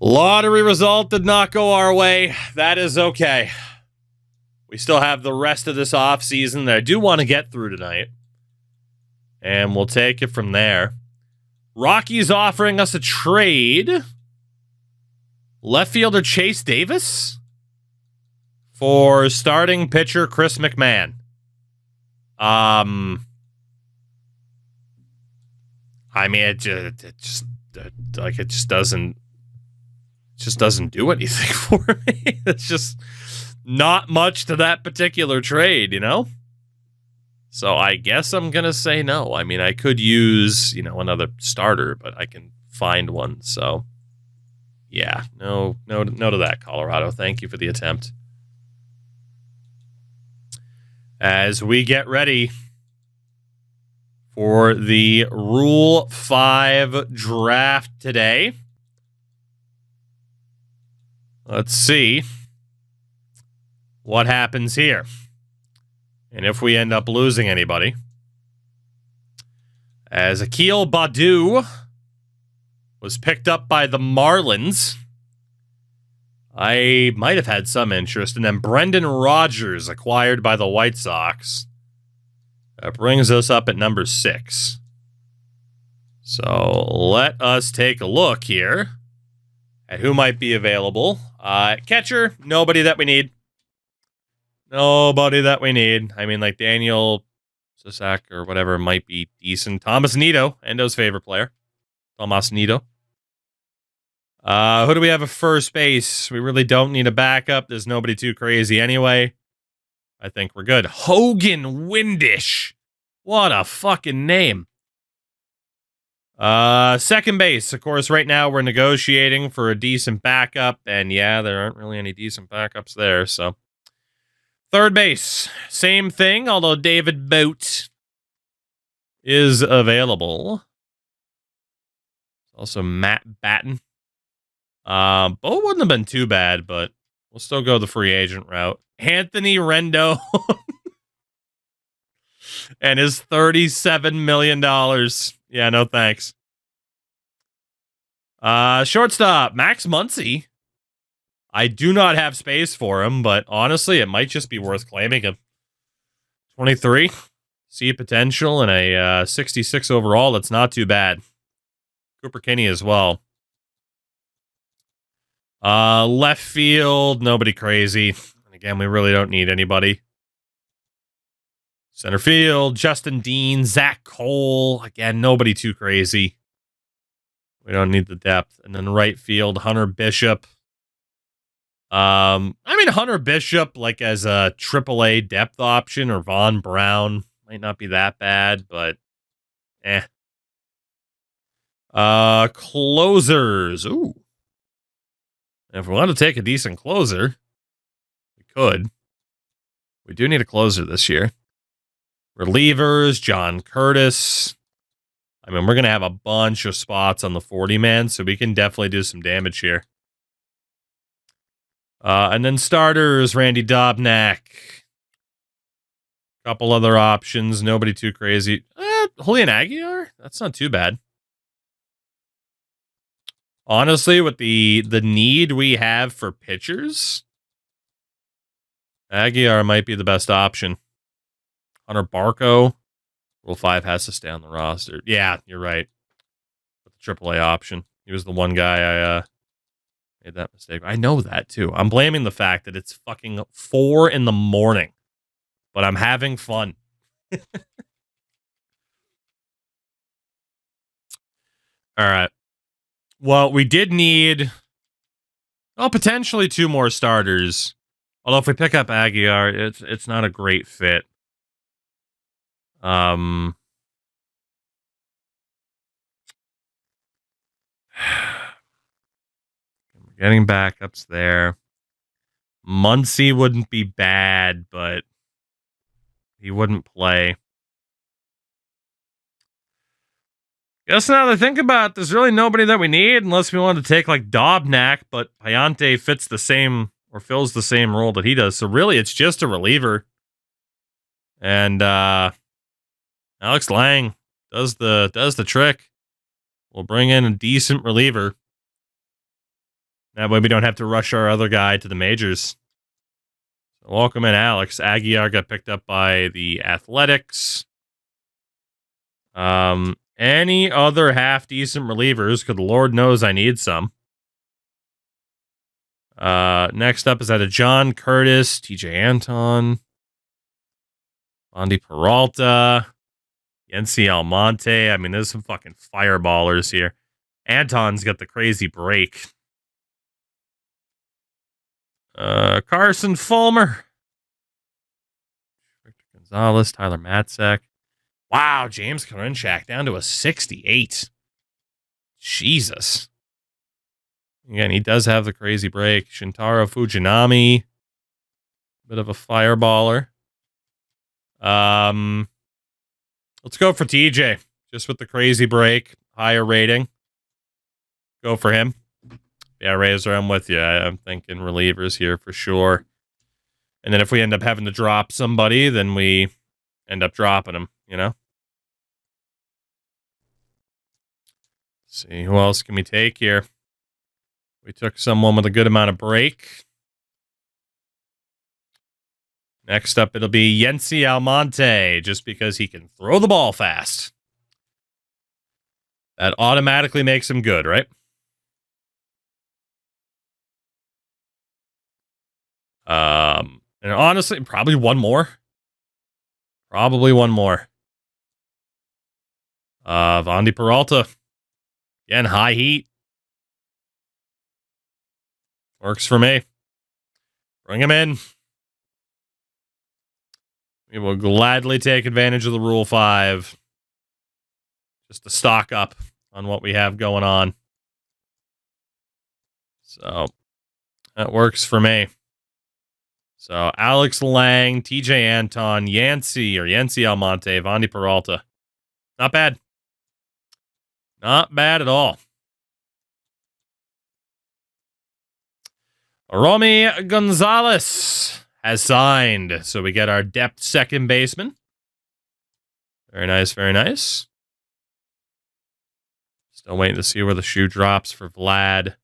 Lottery result did not go our way. That is okay. We still have the rest of this offseason that I do want to get through tonight. And we'll take it from there. Rockies offering us a trade. Left fielder Chase Davis for starting pitcher Chris McMahon. I mean, it just doesn't do anything for me. It's just not much to that particular trade, you know? So I guess I'm going to say no. I mean, I could use, another starter, but I can find one. So yeah, no to that, Colorado. Thank you for the attempt. As we get ready for the Rule 5 draft today, let's see what happens here. And if we end up losing anybody. As Akil Baddoo was picked up by the Marlins, I might have had some interest. And then Brendan Rodgers acquired by the White Sox. That brings us up at number 6. So let us take a look here at who might be available. Catcher, nobody that we need. Nobody that we need. I mean, like Daniel Sisak or whatever might be decent. Thomas Nido, Endo's favorite player. Tomas Nido. Who do we have at first base? We really don't need a backup. There's nobody too crazy anyway. I think we're good. Hogan Windish. What a fucking name. Second base. Of course, right now we're negotiating for a decent backup. And yeah, there aren't really any decent backups there, so. Third base, same thing, although David Boat is available. Also Matt Batten. Boat wouldn't have been too bad, but we'll still go the free agent route. Anthony Rendon and his $37 million. Yeah, no thanks. Shortstop, Max Muncy. I do not have space for him, but honestly, it might just be worth claiming him. 23, see potential, and a 66 overall. That's not too bad. Cooper Kinney as well. Left field, nobody crazy. And again, we really don't need anybody. Center field, Justin Dean, Zach Cole. Again, nobody too crazy. We don't need the depth. And then right field, Hunter Bishop. I mean, Hunter Bishop, like as a AAA depth option, or Vaughn Brown, might not be that bad, but closers. Ooh. If we want to take a decent closer, we could. We do need a closer this year. Relievers, John Curtis. I mean, we're going to have a bunch of spots on the 40-man, so we can definitely do some damage here. And then starters, Randy Dobnak. Couple other options, nobody too crazy. Julian Aguilar? That's not too bad. Honestly, with the need we have for pitchers, Aguilar might be the best option. Hunter Barco. Rule 5 has to stay on the roster. Yeah, you're right. With the AAA option. He was the one guy I made that mistake. I know that, too. I'm blaming the fact that it's fucking 4 a.m, but I'm having fun. All right. Well, we did need, potentially 2 more starters. Although if we pick up Aguilar, it's not a great fit. We're getting backups there. Muncy wouldn't be bad, but he wouldn't play. Guess now that I think about it, there's really nobody that we need unless we want to take like Dobnak, but Payante fits the same or fills the same role that he does. So really it's just a reliever. And Alex Lang does the trick. We'll bring in a decent reliever. That way we don't have to rush our other guy to the majors. So welcome in, Alex. Aguilar got picked up by the Athletics. Any other half-decent relievers? Because the Lord knows I need some. Next up is that a John Curtis, TJ Anton, Andy Peralta, Yency Almonte. I mean, there's some fucking fireballers here. Anton's got the crazy break. Carson Fulmer, Victor Gonzalez, Tyler Matzek. Wow, James Karinchak down to a 68. Jesus. Again, he does have the crazy break. Shintaro Fujinami, bit of a fireballer. Let's go for TJ, just with the crazy break, higher rating. Go for him. Yeah, Razor, I'm with you. I'm thinking relievers here for sure. And then if we end up having to drop somebody, then we end up dropping them, you know? Let's see, who else can we take here? We took someone with a good amount of break. Next up, it'll be Yency Almonte, just because he can throw the ball fast. That automatically makes him good, right? And honestly, probably one more. Vandy Peralta. Again, high heat. Works for me. Bring him in. We will gladly take advantage of the Rule 5. Just to stock up on what we have going on. So, that works for me. So, Alex Lang, TJ Anton, Yency Almonte, Vandy Peralta. Not bad. Not bad at all. Romy Gonzalez has signed. So we get our depth second baseman. Very nice, very nice. Still waiting to see where the shoe drops for Vlad.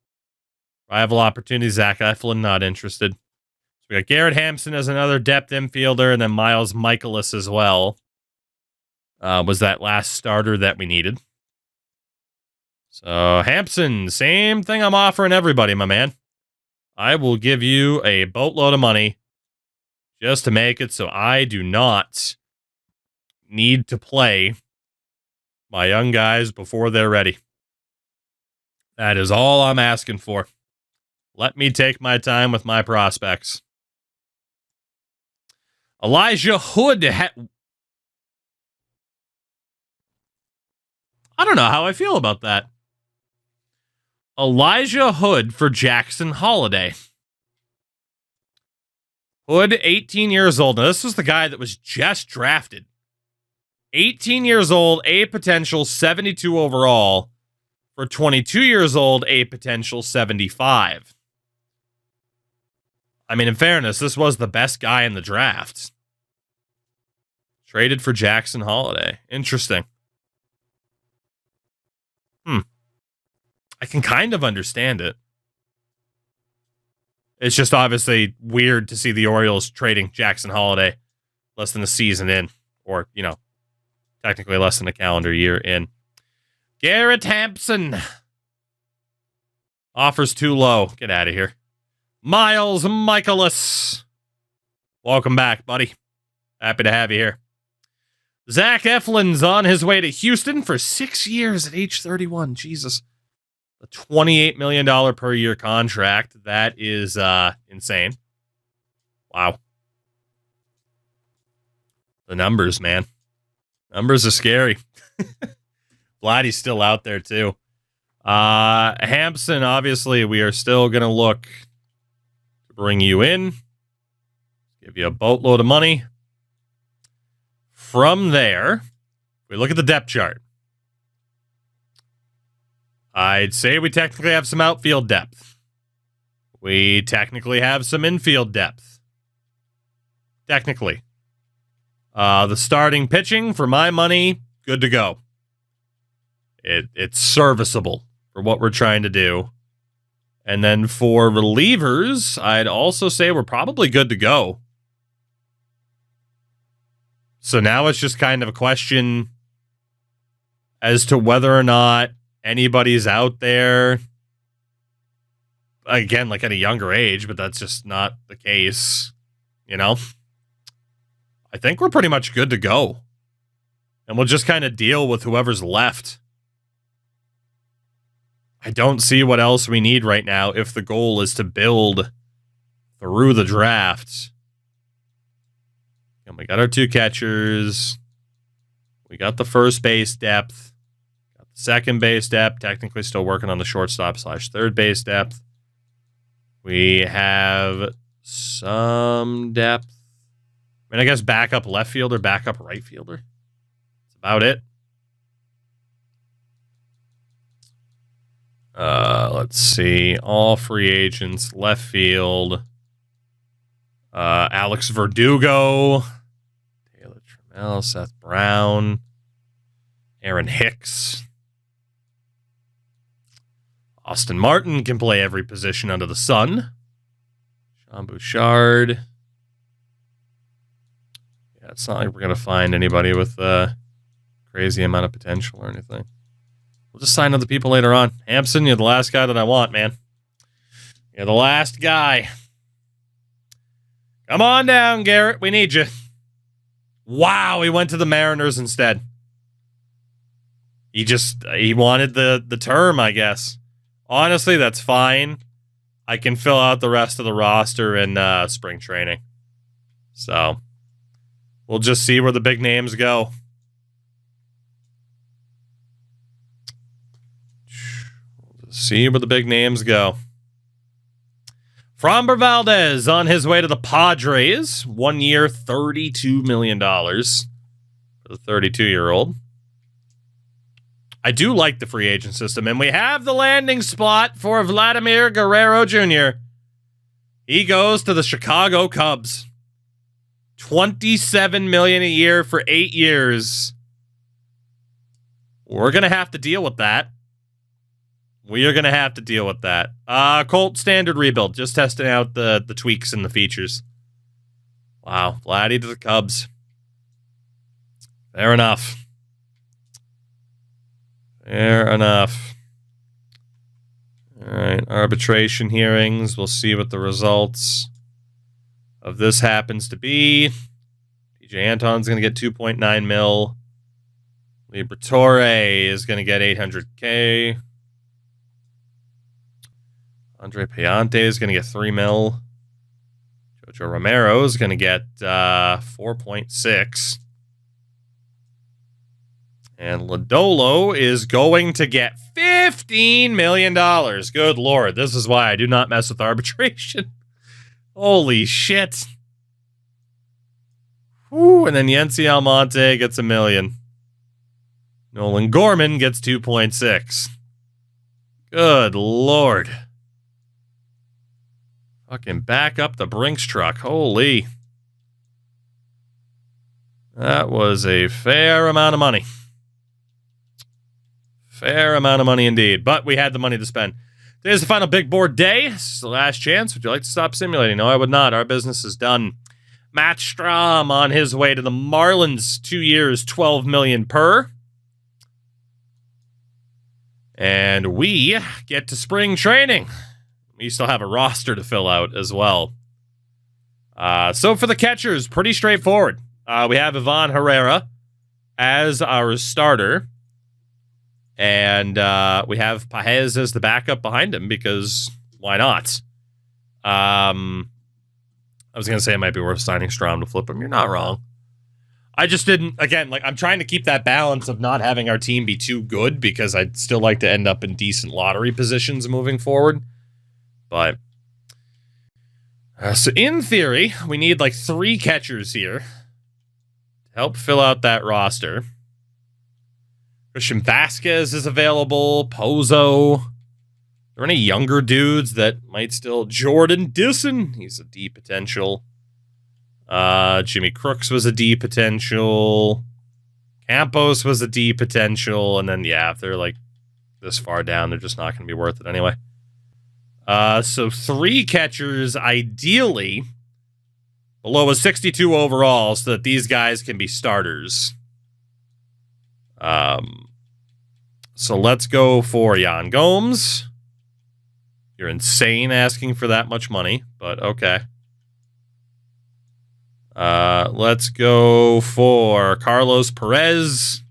Rival opportunity, Zach Eflin, not interested. So we got Garrett Hampson as another depth infielder, and then Miles Michaelis as well. Was that last starter that we needed. So Hampson, same thing I'm offering everybody, my man. I will give you a boatload of money just to make it so I do not need to play my young guys before they're ready. That is all I'm asking for. Let me take my time with my prospects. Elijah Hood. I don't know how I feel about that. Elijah Hood for Jackson Holiday. Hood, 18 years old. Now, this was the guy that was just drafted. 18 years old, a potential 72 overall. For 22 years old, a potential 75. I mean, in fairness, this was the best guy in the draft. Traded for Jackson Holiday. Interesting. I can kind of understand it. It's just obviously weird to see the Orioles trading Jackson Holiday less than a season in, or, you know, technically less than a calendar year in. Garrett Hampson. Offers too low. Get out of here. Miles Michaelis. Welcome back, buddy. Happy to have you here. Zach Eflin's on his way to Houston for 6 years at age 31. Jesus. A $28 million per year contract. That is insane. Wow. The numbers, man. Numbers are scary. Vladdy's still out there, too. Hampson, obviously, we are still going to look to bring you in. Give you a boatload of money. From there, we look at the depth chart. I'd say we technically have some outfield depth. We technically have some infield depth. Technically. The starting pitching, for my money, good to go. It's serviceable for what we're trying to do. And then for relievers, I'd also say we're probably good to go. So now it's just kind of a question as to whether or not anybody's out there. Again, like at a younger age, but that's just not the case. You know? I think we're pretty much good to go. And we'll just kind of deal with whoever's left. I don't see what else we need right now if the goal is to build through the draft. And we got our 2 catchers. We got the first base depth. Got the second base depth. Technically still working on the shortstop/third base depth. We have some depth. I mean, I guess backup left fielder, backup right fielder. That's about it. Let's see. All free agents, left field. Alex Verdugo. Taylor Trammell, Seth Brown. Aaron Hicks. Austin Martin can play every position under the sun. Sean Bouchard. Yeah, it's not like we're going to find anybody with a crazy amount of potential or anything. We'll just sign other people later on. Hampson, you're the last guy that I want, man. You're the last guy. Come on down, Garrett. We need you. Wow, he went to the Mariners instead. He wanted the term, I guess. Honestly, that's fine. I can fill out the rest of the roster in spring training. So, we'll just see where the big names go. See where the big names go. Framber Valdez on his way to the Padres. 1 year, $32 million for the 32-year-old. I do like the free agent system, and we have the landing spot for Vladimir Guerrero Jr. He goes to the Chicago Cubs. $27 million a year for 8 years. We're going to have to deal with that. We are going to have to deal with that. Colt standard rebuild. Just testing out the tweaks and the features. Wow. Vladdy to the Cubs. Fair enough. Fair enough. All right. Arbitration hearings. We'll see what the results of this happens to be. DJ Anton's going to get 2.9 mil. Liberatore is going to get $800K. Andre Payante is going to get 3 mil. Jojo Romero is going to get 4.6. And Lodolo is going to get $15 million. Good Lord. This is why I do not mess with arbitration. Holy shit. Whew, and then Yency Almonte gets $1 million. Nolan Gorman gets 2.6. Good Lord. Fucking back up the Brinks truck. Holy. That was a fair amount of money. Fair amount of money indeed. But we had the money to spend. Today's the final big board day. This is the last chance. Would you like to stop simulating? No, I would not. Our business is done. Matt Strahm on his way to the Marlins. 2 years, $12 million per. And we get to spring training. We still have a roster to fill out as well. So for the catchers, pretty straightforward. We have Ivan Herrera as our starter. And we have Paez as the backup behind him because why not? I was going to say it might be worth signing Strahm to flip him. You're not wrong. I just didn't, again, like I'm trying to keep that balance of not having our team be too good because I'd still like to end up in decent lottery positions moving forward. But, so in theory, we need like 3 catchers here to help fill out that roster. Christian Vasquez is available. Pozo. Are there any younger dudes that might still... Jordan Disson. He's a D potential. Jimmy Crooks was a D potential. Campos was a D potential. And then, yeah, if they're like this far down, they're just not going to be worth it anyway. So 3 catchers, ideally, below a 62 overall, so that these guys can be starters. So let's go for Yan Gomes. You're insane asking for that much money, but okay. Let's go for Carlos Perez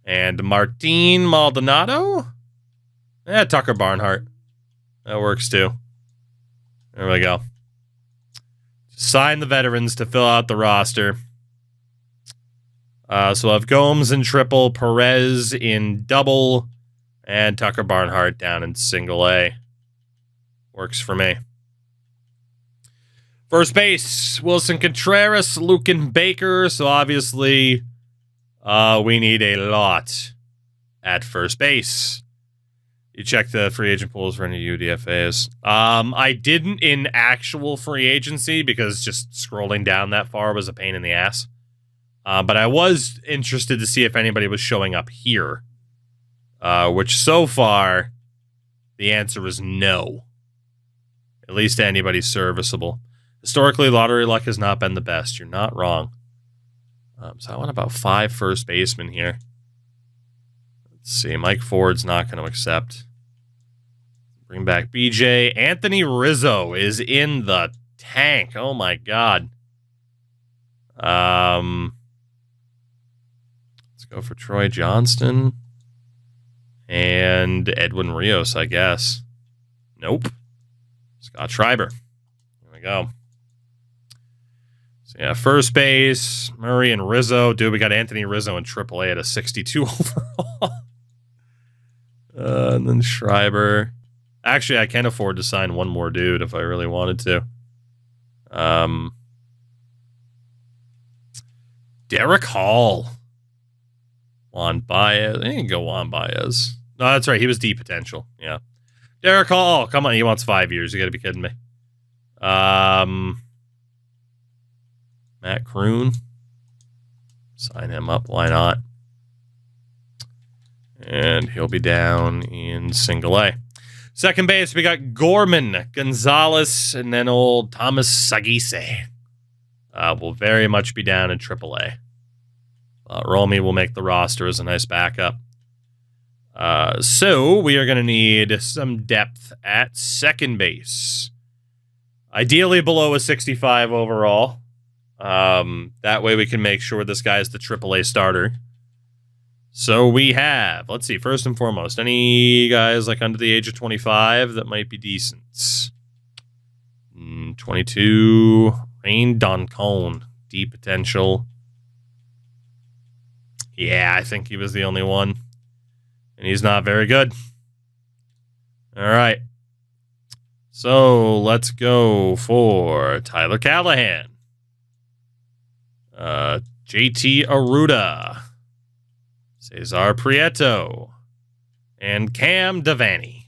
and Martin Maldonado. Tucker Barnhart. That works too. There we go. Sign the veterans to fill out the roster. So we'll have Gomes in triple, Perez in double, and Tucker Barnhart down in single A. Works for me. First base, Wilson Contreras, Lucan Baker. So obviously, we need a lot at first base. You check the free agent pools for any UDFAs. I didn't in actual free agency because just scrolling down that far was a pain in the ass. But I was interested to see if anybody was showing up here. Which so far, the answer is no. At least anybody serviceable. Historically, lottery luck has not been the best. You're not wrong. So I want about 5 first basemen here. Let's see. Mike Ford's not going to accept. Bring back BJ. Anthony Rizzo is in the tank. Oh, my God. Let's go for Troy Johnston. And Edwin Rios, I guess. Nope. Scott Schreiber. There we go. So, yeah, first base, Murray and Rizzo. Dude, we got Anthony Rizzo in AAA at a 62 overall. And then Schreiber. Actually, I can afford to sign one more dude if I really wanted to. Derek Hall. Juan Baez. I can go Juan Baez. No, that's right. He was D potential. Yeah. Derek Hall. Come on. He wants 5 years. You got to be kidding me. Matt Kroon. Sign him up. Why not? And he'll be down in single A. Second base, we got Gorman, Gonzalez, and then old Thomas Sagise. Will very much be down in AAA. Romy will make the roster as a nice backup. So we are going to need some depth at second base. Ideally below a 65 overall. That way we can make sure this guy is the AAA starter. So we have, let's see, first and foremost, any guys like under the age of 25 that might be decent? 22, Rain Doncone, D potential. Yeah, I think he was the only one. And he's not very good. All right. So let's go for Tyler Callahan. JT Aruda. Cesar Prieto. And Cam Devaney.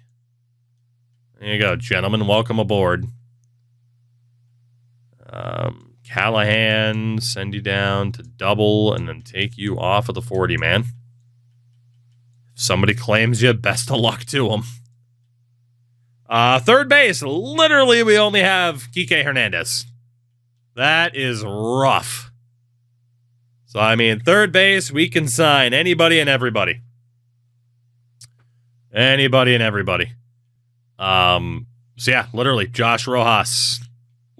There you go, gentlemen. Welcome aboard. Callahan, send you down to double and then take you off of the 40, man. If somebody claims you, best of luck to them. Third base, literally we only have Kike Hernandez. That is rough. So, I mean, third base, we can sign anybody and everybody. Anybody and everybody. So, yeah, literally, Josh Rojas.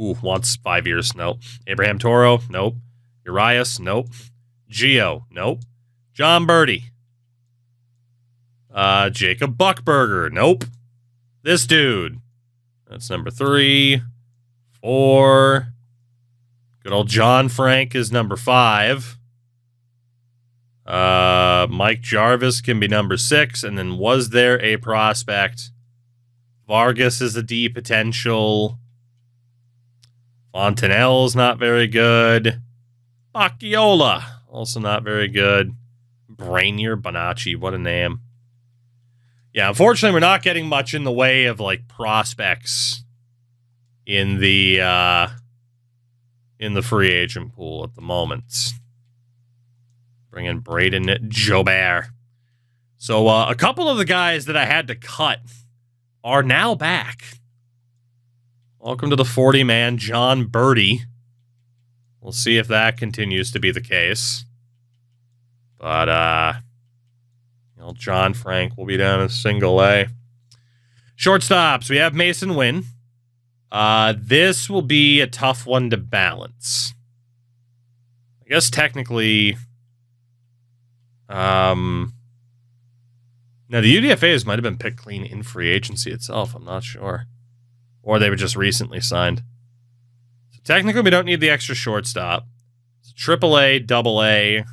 Ooh, wants 5 years. Nope. Abraham Toro. Nope. Urias. Nope. Gio. Nope. John Birdie. Jacob Buckberger. Nope. This dude. That's number 3. 4. Good old John Frank is number 5. Mike Jarvis can be number 6. And then was there a prospect? Vargas is a D potential. Fontanelle's not very good. Bacchiola, also not very good. Brainier Bonacci, what a name. Yeah, unfortunately, we're not getting much in the way of, like, prospects in the free agent pool at the moment. Bring in Braden Jobert. So, a couple of the guys that I had to cut are now back. Welcome to the 40-man John Birdie. We'll see if that continues to be the case. But, John Frank will be down in single A. Shortstops, we have Mason Wynn. This will be a tough one to balance. I guess technically, now the UDFAs might have been picked clean in free agency itself. I'm not sure. Or they were just recently signed. So technically, we don't need the extra shortstop. It's AAA, AA.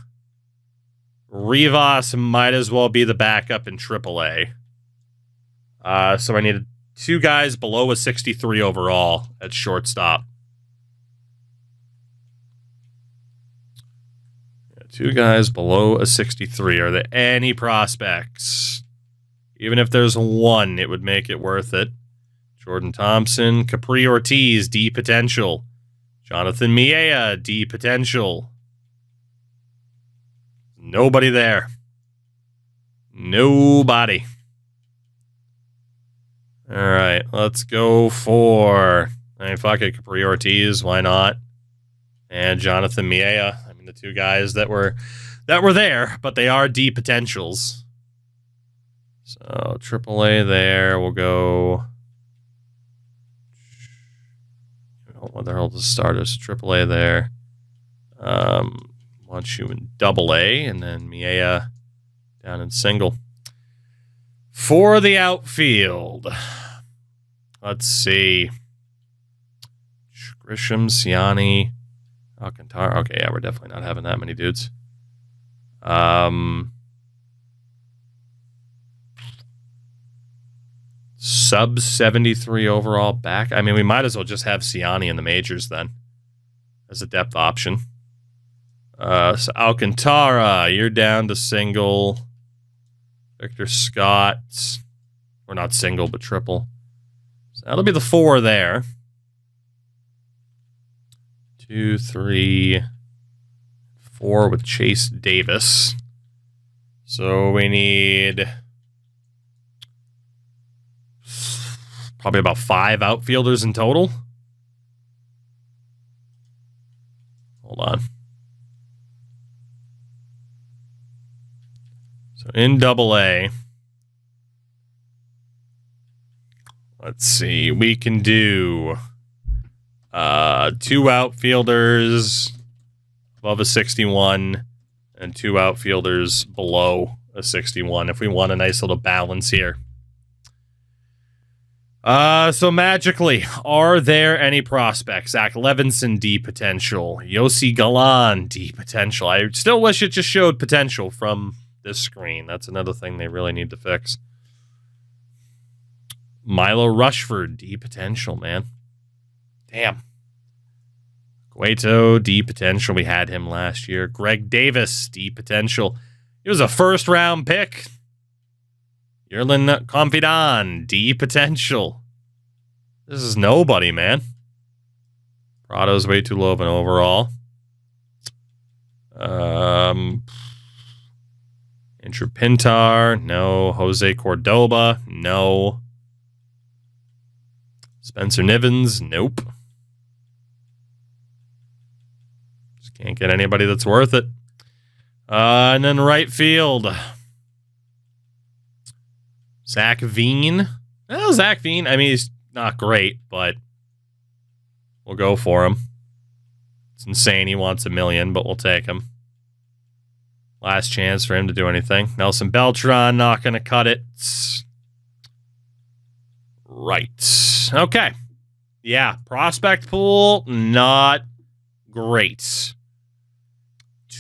Rivas might as well be the backup in AAA. So I needed 2 guys below a 63 overall at shortstop. 2 guys below a 63. Are there any prospects? Even if there's one, it would make it worth it. Jordan Thompson, Capri Ortiz, D potential. Jonathan Miea, D potential. Nobody there. Nobody. All right, let's go for... fuck it, Capri Ortiz, why not? And Jonathan Miea. I mean, the 2 guys that were there, but they are D potentials. So, AAA there, we'll go... What the hell the starters? AAA there. Want you in AA, and then Miea down in single. For the outfield, let's see. Grisham, Ciani, Alcantara. Okay, yeah, we're definitely not having that many dudes. Sub 73 overall back. I mean, we might as well just have Ciani in the majors then as a depth option. So Alcantara, you're down to single. Victor Scott, or not single, but triple. So that'll be the 4 there. 2, 3, 4 with Chase Davis. So we need probably about 5 outfielders in total. Hold on. So in AA, let's see, we can do 2 outfielders above a 61 and 2 outfielders below a 61 if we want a nice little balance here. So magically, are there any prospects? Zach Levinson, D potential. Yossi Galan, D potential. I still wish it just showed potential from this screen. That's another thing they really need to fix. Milo Rushford, D potential, man. Damn. Cueto, D potential. We had him last year. Greg Davis, D potential. He was a first-round pick. Yerlin Confidan, D potential. This is nobody, man. Prado's way too low of an overall. Andrew Pintar, no. Jose Cordoba, no. Spencer Nivens, nope. Just can't get anybody that's worth it. And then right field. Zach Veen. Well, Zach Veen, I mean, he's not great, but we'll go for him. It's insane he wants $1 million, but we'll take him. Last chance for him to do anything. Nelson Beltran, not going to cut it. Right. Okay. Yeah, prospect pool, not great.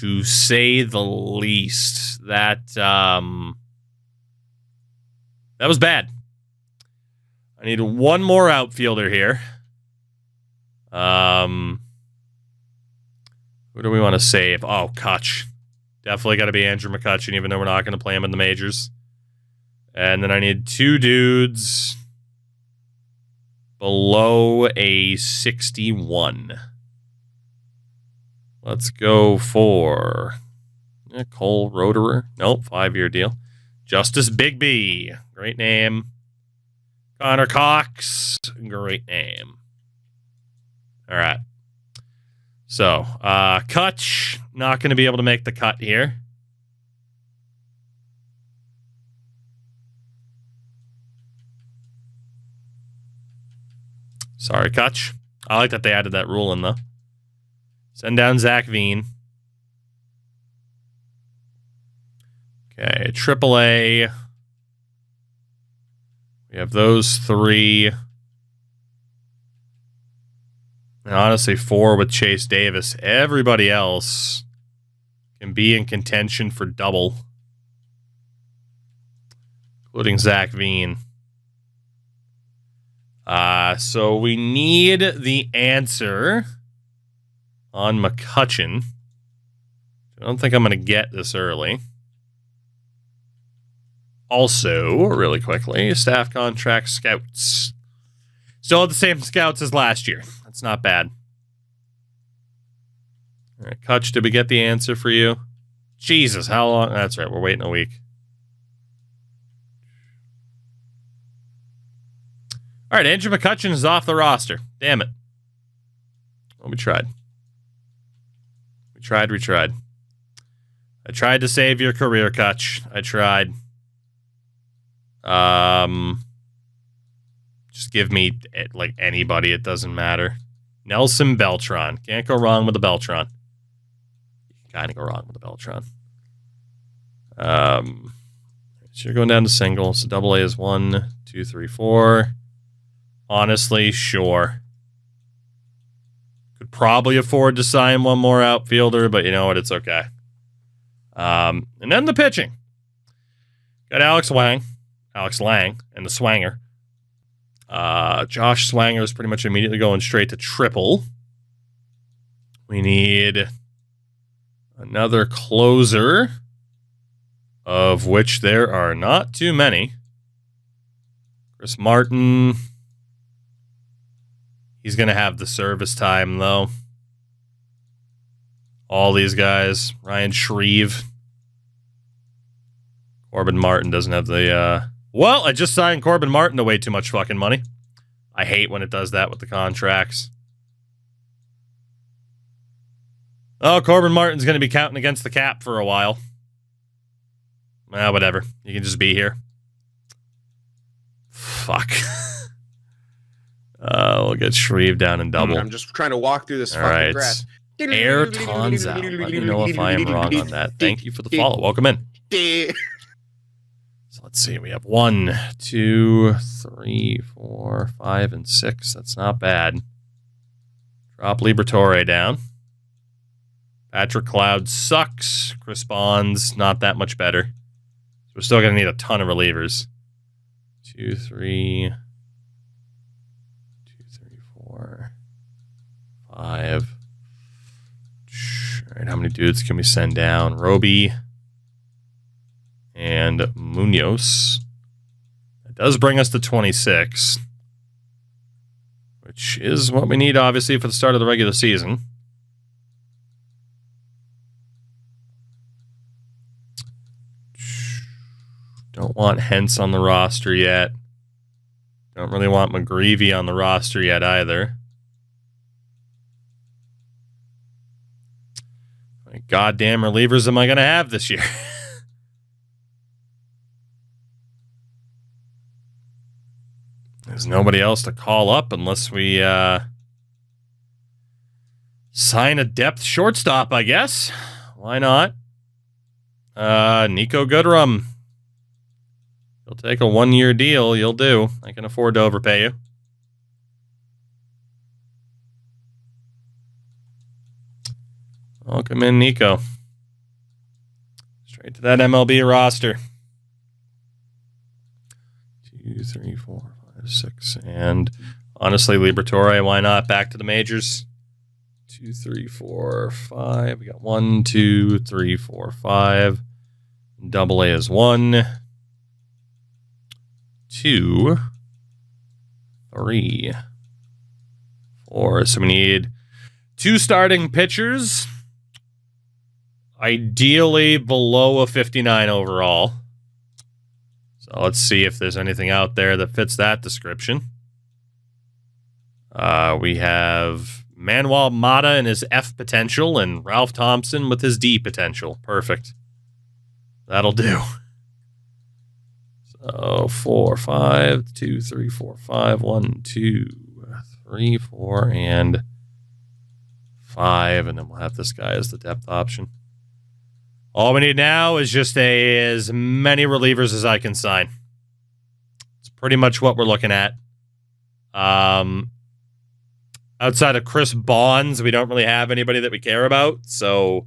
To say the least. That was bad. I need one more outfielder here. Who do we want to save? Oh, Kutch. Definitely got to be Andrew McCutchen, even though we're not going to play him in the majors. And then I need 2 dudes below a 61. Let's go for Cole Roederer. Nope, 5-year deal. Justice Bigby. Great name. Connor Cox. Great name. All right. So, Kutch, not going to be able to make the cut here. Sorry, Kutch. I like that they added that rule in, though. Send down Zach Veen. Okay, AAA. We have those 3. And honestly, 4 with Chase Davis. Everybody else can be in contention for double. Including Zach Veen. So we need the answer on McCutchen. I don't think I'm going to get this early. Also, really quickly, staff contract scouts. Still have the same scouts as last year. That's not bad. All right, Kutch, did we get the answer for you? Jesus, how long? That's right, we're waiting a week. All right, Andrew McCutchen is off the roster. Damn it. Well, we tried. We tried. I tried to save your career, Kutch. I tried. Just give me, like, anybody. It doesn't matter. Nelson Beltran. Can't go wrong with the Beltran. Kind of go wrong with the Beltran. So you're going down to singles. So AA is 1, 2, 3, 4. Honestly, sure. Could probably afford to sign one more outfielder, but you know what? It's okay. And then the pitching. Got Alex Lang, and the Swanger. Josh Swanger is pretty much immediately going straight to triple. We need another closer, of which there are not too many. Chris Martin. He's going to have the service time, though. All these guys. Ryan Shreve. Corbin Martin doesn't have the... Well, I just signed Corbin Martin to way too much fucking money. I hate when it does that with the contracts. Oh, Corbin Martin's going to be counting against the cap for a while. Whatever. You can just be here. Fuck. We'll get Shreve down in double. I'm just trying to walk through this fucking grass. Air Tonzau. Let me know if I am wrong on that. Thank you for the follow. Welcome in. So let's see. We have 1, 2, 3, 4, 5, and 6. That's not bad. Drop Liberatore down. Patrick Cloud sucks. Chris Bonds, not that much better. So we're still going to need a ton of relievers. 2, 3... 4, 5. All right, how many dudes can we send down? Roby and Munoz. That does bring us to 26, which is what we need, obviously, for the start of the regular season. Don't want Hentz on the roster yet. Don't really want McGreevy on the roster yet either. How many goddamn relievers am I going to have this year? There's nobody else to call up unless we sign a depth shortstop, I guess. Why not? Nico Goodrum. You'll take a 1-year deal. You'll do. I can afford to overpay you. Welcome in, Nico. Straight to that MLB roster. 2, 3, 4, 5, 6. And honestly, Liberatore, why not? Back to the majors. 2, 3, 4, 5. We got 1, 2, 3, 4, 5. AA is 1. 2, 3, 4. So we need 2 starting pitchers. Ideally below a 59 overall. So let's see if there's anything out there that fits that description. We have Manuel Mata and his F potential and Ralph Thompson with his D potential. Perfect. That'll do. So 4, 5, 2, 3, 4, 5, 1, 2, 3, 4, and 5, and then we'll have this guy as the depth option. All we need now is just as many relievers as I can sign. It's pretty much what we're looking at. Outside of Chris Bonds, we don't really have anybody that we care about. So,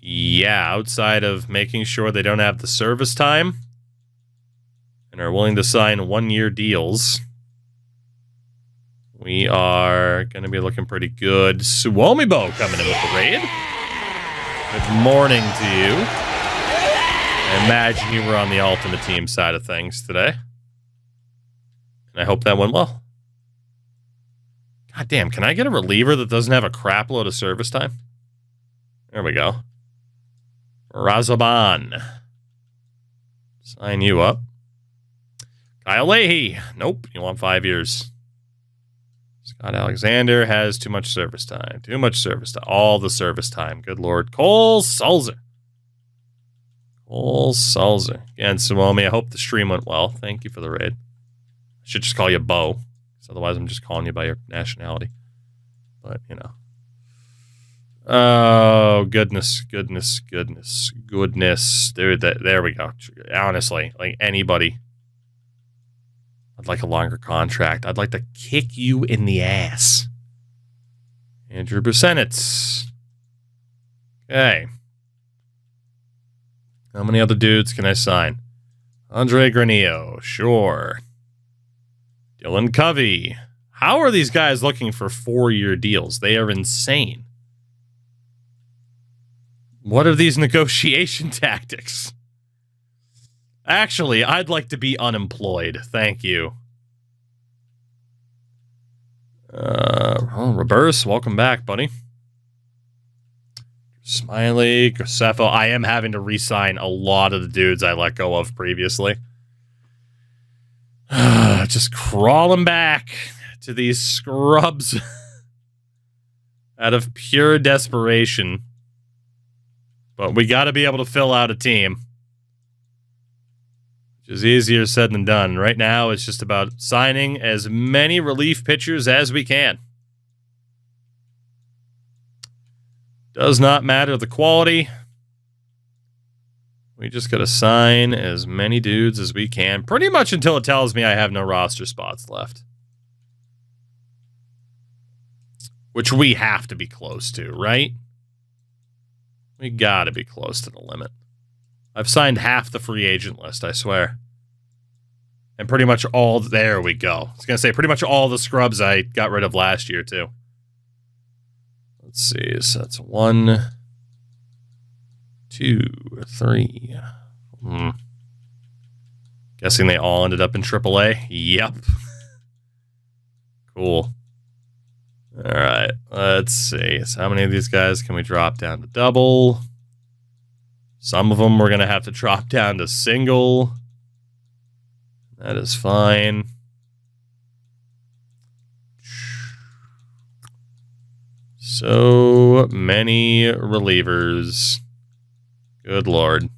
yeah, outside of making sure they don't have the service time and are willing to sign 1-year deals, we are going to be looking pretty good. Suomibo coming in with the raid. Good morning to you. I imagine you were on the Ultimate Team side of things today. And I hope that went well. God damn, can I get a reliever that doesn't have a crap load of service time? There we go. Razaban. Sign you up. Kyle Leahy. Nope, you want 5 years. Scott Alexander has too much service time. Too much service time. All the service time. Good Lord. Cole Sulzer. Cole Sulzer. Again, Suomi, I hope the stream went well. Thank you for the raid. I should just call you Bo, because otherwise I'm just calling you by your nationality. But, you know. Oh, goodness. Dude, there we go. Honestly, like anybody. I'd like a longer contract. I'd like to kick you in the ass. Andrew Busenitz. Okay. How many other dudes can I sign? Andre Granillo. Sure. Dylan Covey. How are these guys looking for 4-year deals? They are insane. What are these negotiation tactics? Actually, I'd like to be unemployed. Thank you. Reverse, welcome back, buddy. Smiley, Graceffo. I am having to re-sign a lot of the dudes I let go of previously. Just crawling back to these scrubs out of pure desperation. But we got to be able to fill out a team. Which is easier said than done. Right now, it's just about signing as many relief pitchers as we can. Does not matter the quality. We just got to sign as many dudes as we can. Pretty much until it tells me I have no roster spots left. Which we have to be close to, right? We got to be close to the limit. I've signed half the free agent list, I swear. And pretty much all... There we go. I was going to say, pretty much all the scrubs I got rid of last year, too. Let's see. So that's 1, 2, 3. Guessing they all ended up in AAA? Yep. Cool. All right. Let's see. So how many of these guys can we drop down to double? Some of them we're going to have to drop down to single. That is fine. So many relievers. Good Lord.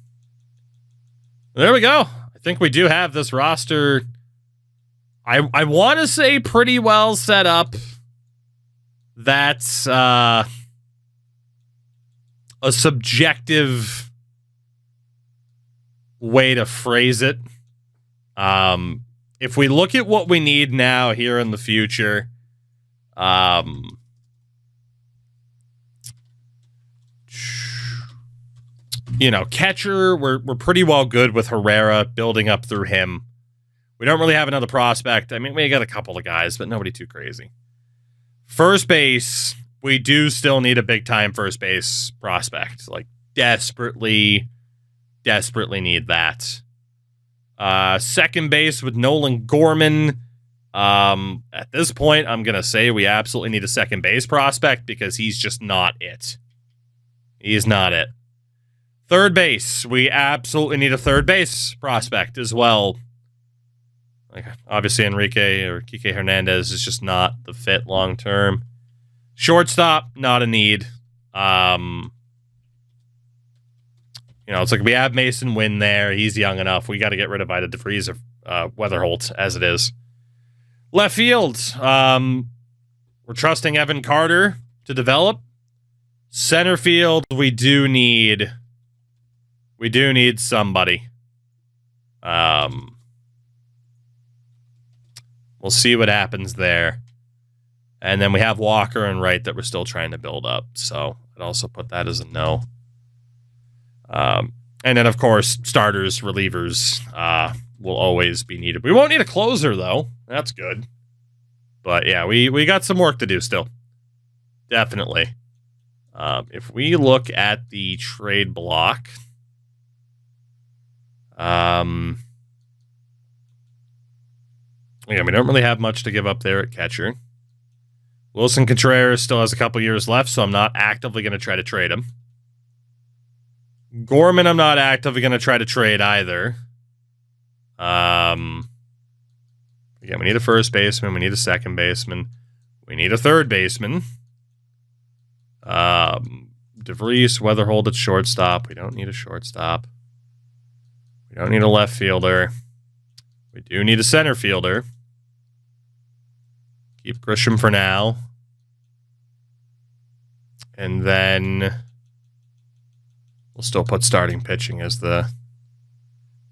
There we go. I think we do have this roster. I want to say pretty well set up. That's a subjective way to phrase it. If we look at what we need now here in the future, you know, catcher, we're pretty well good with Herrera, building up through him. We don't really have another prospect. I mean, we got a couple of guys, but nobody too crazy. First base, we do still need a big-time first base prospect. Like, desperately need that. Second base with Nolan Gorman. At this point, I'm going to say we absolutely need a second base prospect because he's just not it. He's not it. Third base. We absolutely need a third base prospect as well. Like, obviously, Enrique or Kike Hernandez is just not the fit long term. Shortstop, not a need. It's like we have Mason Wynn there. He's young enough. We got to get rid of Ida DeVries or Weatherholt as it is. Left field. We're trusting Evan Carter to develop. Center field, we do need somebody. We'll see what happens there. And then we have Walker and Wright that we're still trying to build up. So I'd also put that as a no. And then, of course, starters, relievers will always be needed. We won't need a closer, though. That's good. But, yeah, we got some work to do still. Definitely. If we look at the trade block... Yeah, we don't really have much to give up there at catcher. Wilson Contreras still has a couple years left, so I'm not actively going to try to trade him. Gorman, I'm not actively going to try to trade either. Yeah, we need a first baseman. We need a second baseman. We need a third baseman. DeVries, Weatherholt at shortstop. We don't need a shortstop. We don't need a left fielder. We do need a center fielder. Keep Grisham for now. And then we'll still put starting pitching as the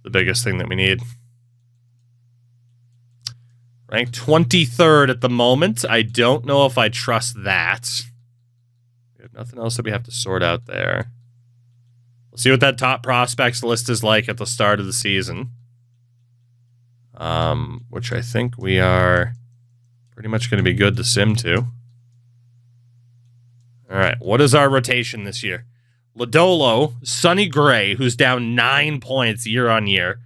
biggest thing that we need. Ranked 23rd at the moment. I don't know if I trust that. We have nothing else that we have to sort out there. We'll see what that top prospects list is like at the start of the season. Which I think we are pretty much going to be good to sim to. All right, what is our rotation this year? Lodolo, Sonny Gray, who's down 9 points year on year.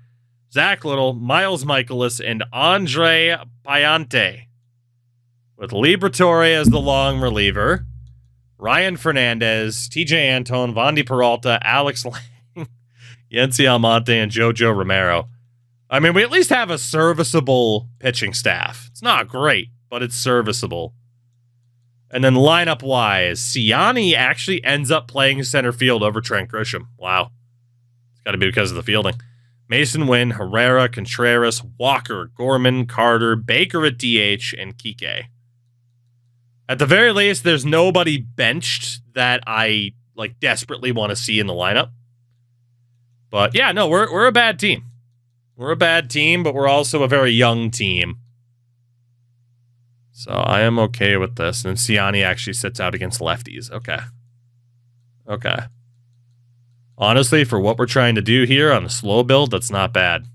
Zach Little, Miles Michaelis, and Andre Payante. With Liberatore as the long reliever. Ryan Fernandez, TJ Antone, Vandy Peralta, Alex Lang, Yency Almonte, and Jojo Romero. I mean, we at least have a serviceable pitching staff. It's not great, but it's serviceable. And then lineup-wise, Siani actually ends up playing center field over Trent Grisham. Wow. It's got to be because of the fielding. Mason Wynn, Herrera, Contreras, Walker, Gorman, Carter, Baker at DH, and Kike. At the very least, there's nobody benched that I desperately want to see in the lineup. But yeah, no, we're a bad team. We're a bad team, but we're also a very young team. So I am okay with this. And Siani actually sits out against lefties. Okay. Honestly, for what we're trying to do here on a slow build, that's not bad.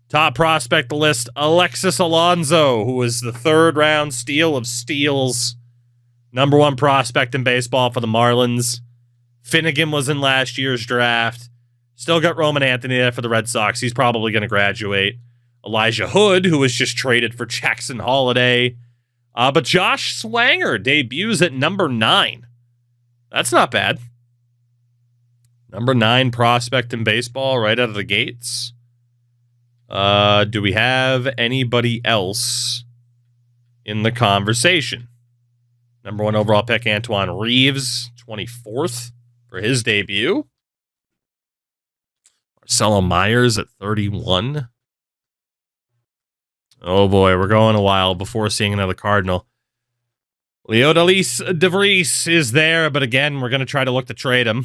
Top prospect list, Alexis Alonso, who was the third-round steal of steals. Number 1 prospect in baseball for the Marlins. Finnegan was in last year's draft. Still got Roman Anthony there for the Red Sox. He's probably going to graduate. Elijah Hood, who was just traded for Jackson Holiday. But Josh Swanger debuts at number 9. That's not bad. Number 9 prospect in baseball right out of the gates. Do we have anybody else in the conversation? Number 1 overall pick, Antoine Reeves, 24th for his debut. Marcelo Myers at 31. Oh boy, we're going a while before seeing another Cardinal. Leodalis DeVries is there, but again, we're going to try to look to trade him.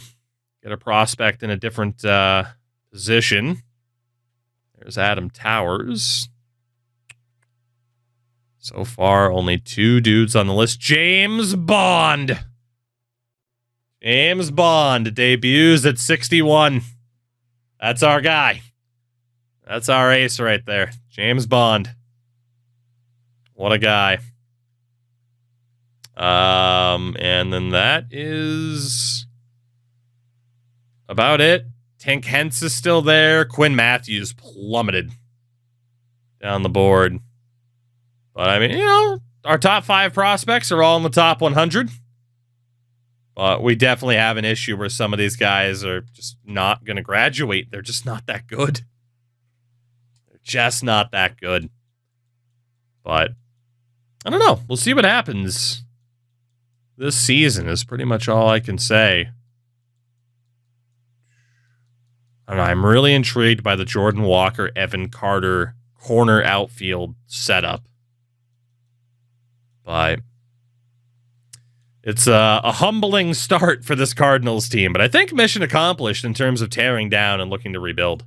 Get a prospect in a different position. There's Adam Towers. So far, only 2 dudes on the list. James Bond. James Bond debuts at 61. That's our guy. That's our ace right there. James Bond. What a guy. And then that is about it. Tank Hentz is still there. Quinn Matthews plummeted down the board. But I mean, our top 5 prospects are all in the top 100. But we definitely have an issue where some of these guys are just not going to graduate. They're just not that good. They're just not that good. But I don't know. We'll see what happens. This season is pretty much all I can say. I don't know. I'm really intrigued by the Jordan Walker, Evan Carter corner outfield setup. But it's a humbling start for this Cardinals team. But I think mission accomplished in terms of tearing down and looking to rebuild.